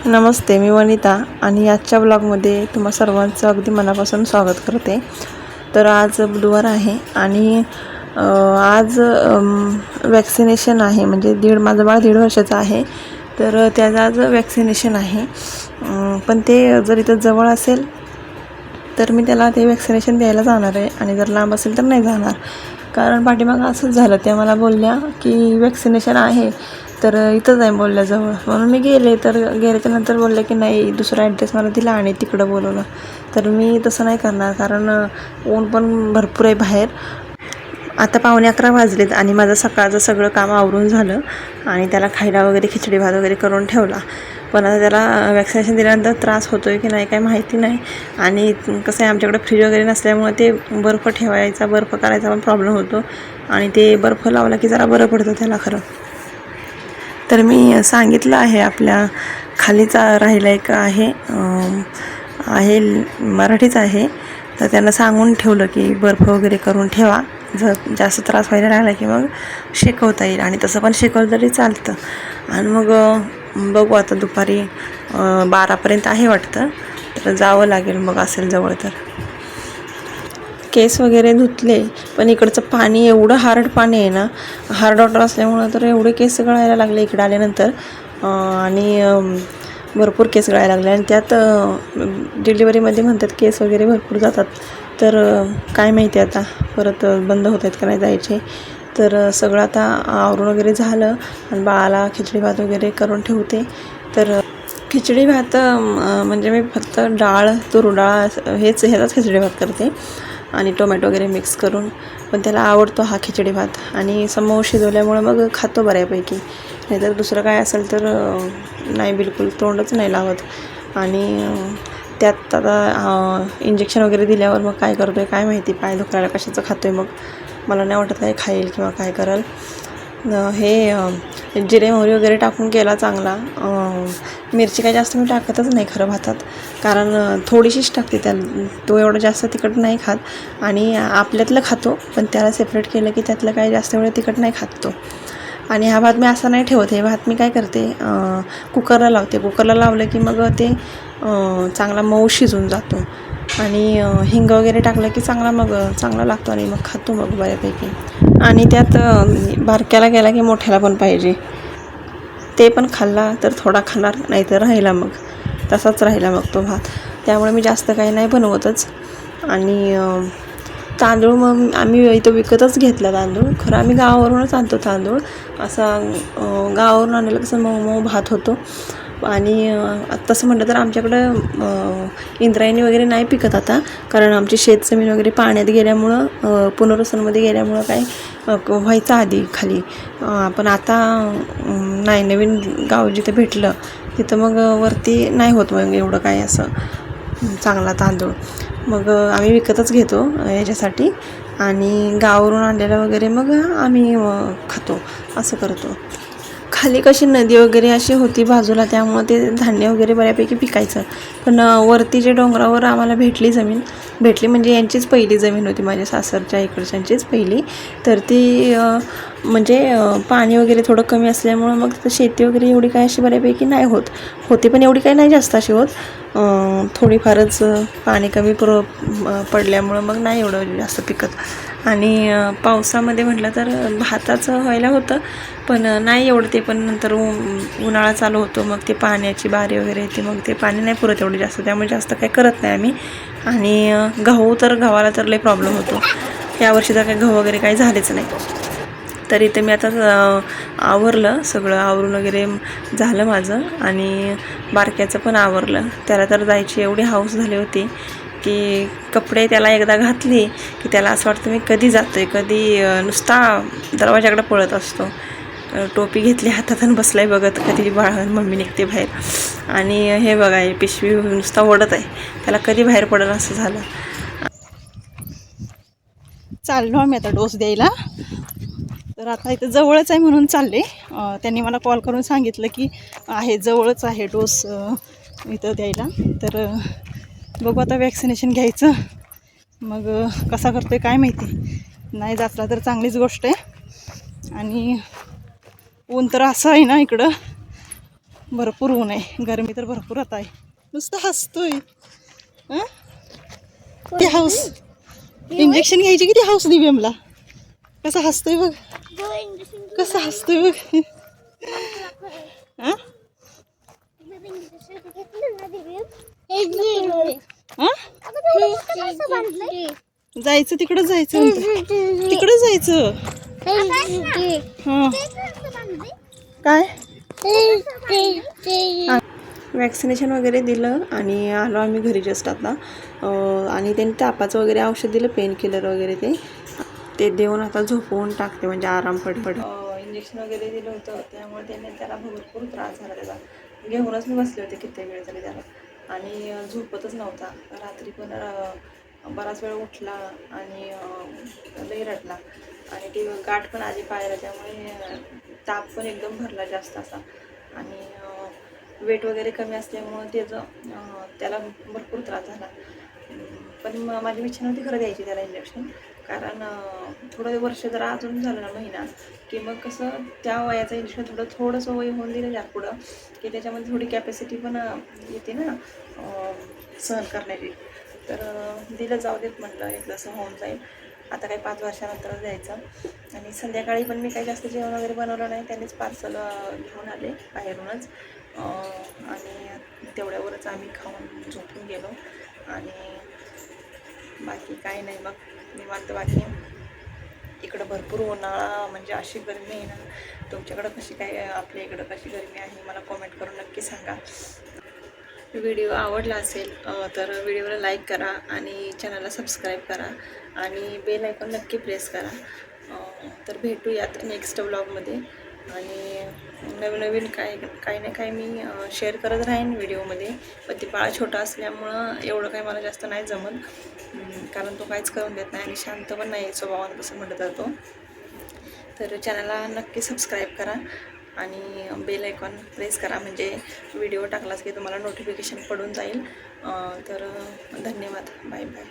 नमस्ते, मी वनिता आणि आजच्या ब्लॉगमध्ये तुम्हा सर्वांचं अगदी मनापासून स्वागत करते। तर आज बुधवार आहे आणि आज वॅक्सिनेशन आहे, म्हणजे माझं बाळ 1.5 वर्षाचं आहे। तर त्याचं आज वॅक्सिनेशन आहे, पण ते जर इथं जवळ असेल तर मी त्याला ते वॅक्सिनेशन द्यायला जाणार आहे आणि जर लांब असेल तर नाही जाणार। कारण पाठीमागं असंच झालं, त्या मला बोलल्या की वॅक्सिनेशन आहे तर इथंच आहे बोलल्याजवळ, म्हणून मी गेले। तर गेल्याच्या नंतर बोलले की नाही, दुसरा ॲड्रेस मला दिला आणि तिकडं बोलवलं। तर मी तसं नाही करणार, कारण ऊन पण भरपूर आहे बाहेर। आता 11:15 वाजलेत आणि माझं सकाळचं सगळं काम आवरून झालं आणि त्याला खायला वगैरे खिचडी भात वगैरे करून ठेवला। पण आता त्याला वॅक्सिनेशन दिल्यानंतर त्रास होतो आहे की नाही काय माहिती नाही। आणि कसं आहे, आमच्याकडे फ्रीज वगैरे नसल्यामुळे ते बर्फ ठेवायचा, बर्फ करायचा पण प्रॉब्लेम होतो आणि ते बर्फ लावला की जरा बरं पडतं त्याला खरं। तर मी सांगितलं आहे, आपल्या खालीच राहिला एक आहे मराठीच आहे, तर त्यांना सांगून ठेवलं की बर्फ वगैरे करून ठेवा, जर जास्त त्रास व्हायला लागला की मग शेकवता येईल। आणि तसं पण शेकवलं तरी चालतं। आणि मग बघू, आता दुपारी 12पर्यंत आहे वाटतं, तर जावं लागेल मग असेल जवळ तर। केस वगैरे धुतले, पण इकडचं पाणी एवढं हार्ड पाणी आहे ना, हार्ड वॉटर असल्यामुळं तर एवढे केस गळायला लागले इकडे आल्यानंतर। आणि भरपूर केस गळायला लागले आणि त्यात डिलिव्हरीमध्ये म्हणतात केस वगैरे भरपूर जातात। तर काय माहिती आता परत बंद होत आहेत का नाही जायचे। तर सगळं आता आवरून वगैरे झालं आणि बाळाला खिचडी भात वगैरे करून ठेवते। तर खिचडी भात म्हणजे मी फक्त डाळ, तूर डाळ ह्याचाच खिचडी भात करते आणि टोमॅटो वगैरे मिक्स करून, पण त्याला आवडतो हा खिचडी भात आणि समोर शिजवल्यामुळे मग खातो बऱ्यापैकी। नाहीतर दुसरं काय असेल तर नाही, बिलकुल तोंडच नाही लावत। आणि त्यात आता इंजेक्शन वगैरे दिल्यावर मग काय करतो आहे काय माहिती, पाय दुखायला कशाचं खातो आहे, मग मला नाही वाटत काय खाईल किंवा काय करेल। हे जिरे मोहरी वगैरे टाकून केला चांगला। मिरची काय जास्त मी टाकतच नाही खरं भातात, कारण थोडीशीच टाकते त्याला, तो एवढं जास्त तिखट नाही खात आणि आपल्यातलं खातो, पण त्याला सेपरेट केलं की त्यातलं काय जास्त एवढं तिखट नाही खात तो। आणि हा भात मी असा नाही ठेवत, हे भात मी काय करते, कुकरला लावते। कुकरला लावलं की मग ते चांगला मऊ शिजून जातो आणि हिंग वगैरे टाकलं की चांगला लागतो आणि मग खातो मग बऱ्यापैकी। आणि त्यात बारक्याला गेला की मोठ्याला पण पाहिजे, ते पण खाल्ला तर थोडा खाणार, नाही तर राहिला मग तसाच राहिला मग तो भात। त्यामुळे मी जास्त काही नाही बनवतच। आणि तांदूळ मग आम्ही इथं विकतच घेतला तांदूळ, खरं आम्ही गावावरूनच आणतो तांदूळ। असा गावावरून आणलेला कसं मऊ मऊ भात होतो। आणि तसं म्हटलं तर आमच्याकडं इंद्रायणी वगैरे नाही पिकत आता, कारण आमची शेतजमीन वगैरे पाण्यात गेल्यामुळं, पुनर्वसनमध्ये गेल्यामुळं काय व्हायचं आधी खाली, पण आता नाही, नवीन गाव जिथं भेटलं तिथं मग वरती नाही होत मग एवढं काय असं चांगला तांदूळ। मग आम्ही विकतच घेतो याच्यासाठी, आणि गावावरून आणलेलं वगैरे मग आम्ही खातो, असं करतो। खाली कशी नदी वगैरे अशी होती बाजूला, त्यामुळं ते धान्य वगैरे बऱ्यापैकी पिकायचं। पण वरती जे डोंगरावर आम्हाला भेटली म्हणजे यांचीच पहिली जमीन होती, माझ्या सासरच्या इकडच्यांचीच पहिली। तर ती म्हणजे पाणी वगैरे थोडं कमी असल्यामुळं मग शेती वगैरे एवढी काय अशी बऱ्यापैकी नाही होती, पण एवढी काही नाही जास्त अशी होत, थोडीफारच पाणी कमी पडल्यामुळं मग नाही एवढं जास्त पिकत। आणि पावसामध्ये म्हटलं तर भाताचं व्हायला होतं, पण नाही एवढं ते, पण नंतर उन्हाळा चालू होतो, मग ते पाण्याची बारी वगैरे येते, मग ते पाणी नाही पुरत एवढं जास्त, त्यामुळे जास्त काही करत नाही आम्ही। आणि गव्हाला तर लई प्रॉब्लेम होतो, यावर्षी तर काही गहू वगैरे काही झालेच नाही। तर इथे मी आता आवरलं, सगळं आवरून वगैरे झालं माझं, आणि बारक्याचं पण आवरलं। त्याला तर जायची एवढी हौस झाली होती की कपडे त्याला एकदा घातली की त्याला असं वाटतं मी कधी जातोय, कधी नुसता दरवाजाकडे पळत असतो। टोपी घेतली हातात आणि बसलाय बघत कधी मम्मी निघते बाहेर। आणि हे बघा, पिशवी नुसता ओढत आहे, त्याला कधी बाहेर पडेल असं झालं। चाललो आम्ही आता डोस द्यायला, तर आता इथं जवळच आहे म्हणून चालले। त्यांनी मला कॉल करून सांगितलं की जवळच आहे डोस इथं द्यायला। तर बघू आता वॅक्सिनेशन घ्यायचं, मग कसा करतोय काय माहिती, नाही जाचला तर चांगलीच गोष्ट आहे। आणि ऊन तर असं आहे ना इकडं, भरपूर ऊन आहे, गरमी तर भरपूर आता आहे. नुसतं हसतोय. हं? किती हाऊस, इंजेक्शन घ्यायची किती हाऊस दिव्यमला. कसा हसतोय बघ, कसा हसतोय बघ. हं? जायचं तिकडं, जायचं तिकडं जायचं. काय वॅक्सिनेशन वगैरे दिलं आणि आलो आम्ही घरी जस्ट आता. आणि त्यांनी तापाचं वगैरे औषध दिलं, पेन किलर वगैरे ते देऊन आता झोपवून टाकते, म्हणजे आराम पड. इंजेक्शन वगैरे दिलं होतं, त्यामुळे त्याला भरपूर त्रास झाला. त्याला घेऊनच मी बसले होते किती वेळ तरी त्याला, आणि झोपतच नव्हता. रात्री पण बराच वेळ उठला आणि लई रडला, आणि ती गाठ पण आधी पाहायला, त्यामुळे ताप पण एकदम भरला जास्त असा. आणि वेट वगैरे कमी असल्यामुळं त्याला भरपूर त्रास झाला. पण माझी इच्छा नव्हती खरं द्यायची त्याला इंजेक्शन, कारण थोडं वर्ष जरा अजून झालं ना, महिना, की मग कसं त्या वयाचं इंजेक्शन थोडंसं वय होऊन दिलं जात पुढं, की त्याच्यामध्ये थोडी कॅपॅसिटी पण येते ना सहन करण्याची. तर दिलं, जाऊ देत म्हटलं, एक जसं होऊन जाईल. आता काही 5 वर्षानंतरच द्यायचं. आणि संध्याकाळी पण मी काही जास्त जेवण वगैरे बनवलं नाही, त्यांनीच पार्सल घेऊन आले बाहेरूनच, आणि तेवढ्यावरच आम्ही खाऊन झोपून गेलो. आणि बाकी काही नाही, मग निवांत. बाकी इकडं भरपूर उन्हाळा, म्हणजे अशी गरमी आहे ना. तुमच्याकडं कशी काय, आपल्या इकडं कशी गरमी आहे, मला कॉमेंट करून नक्की सांगा. व्हिडिओ आवडला असेल तर व्हिडिओला लाईक करा आणि चॅनलला सबस्क्राईब करा आणि बेल आयकॉन नक्की प्रेस करा. तर भेटूयात नेक्स्ट व्लॉगमध्ये, आणि नवीन काही ना काही मी शेअर करत राहीन व्हिडिओमध्ये. पण ते बाळ छोटा असल्यामुळं एवढं काही मला जास्त नाही जमत, कारण तो काहीच करून देत नाही आणि शांत पण नाही स्वभावानं, तसं म्हटलं जातो. तर चॅनलला नक्की सबस्क्राईब करा आणि बेल आयकॉन प्रेस करा, म्हणजे व्हिडिओ टाकलाच की तुम्हाला नोटिफिकेशन पडून जाईल. तर धन्यवाद, बाय बाय.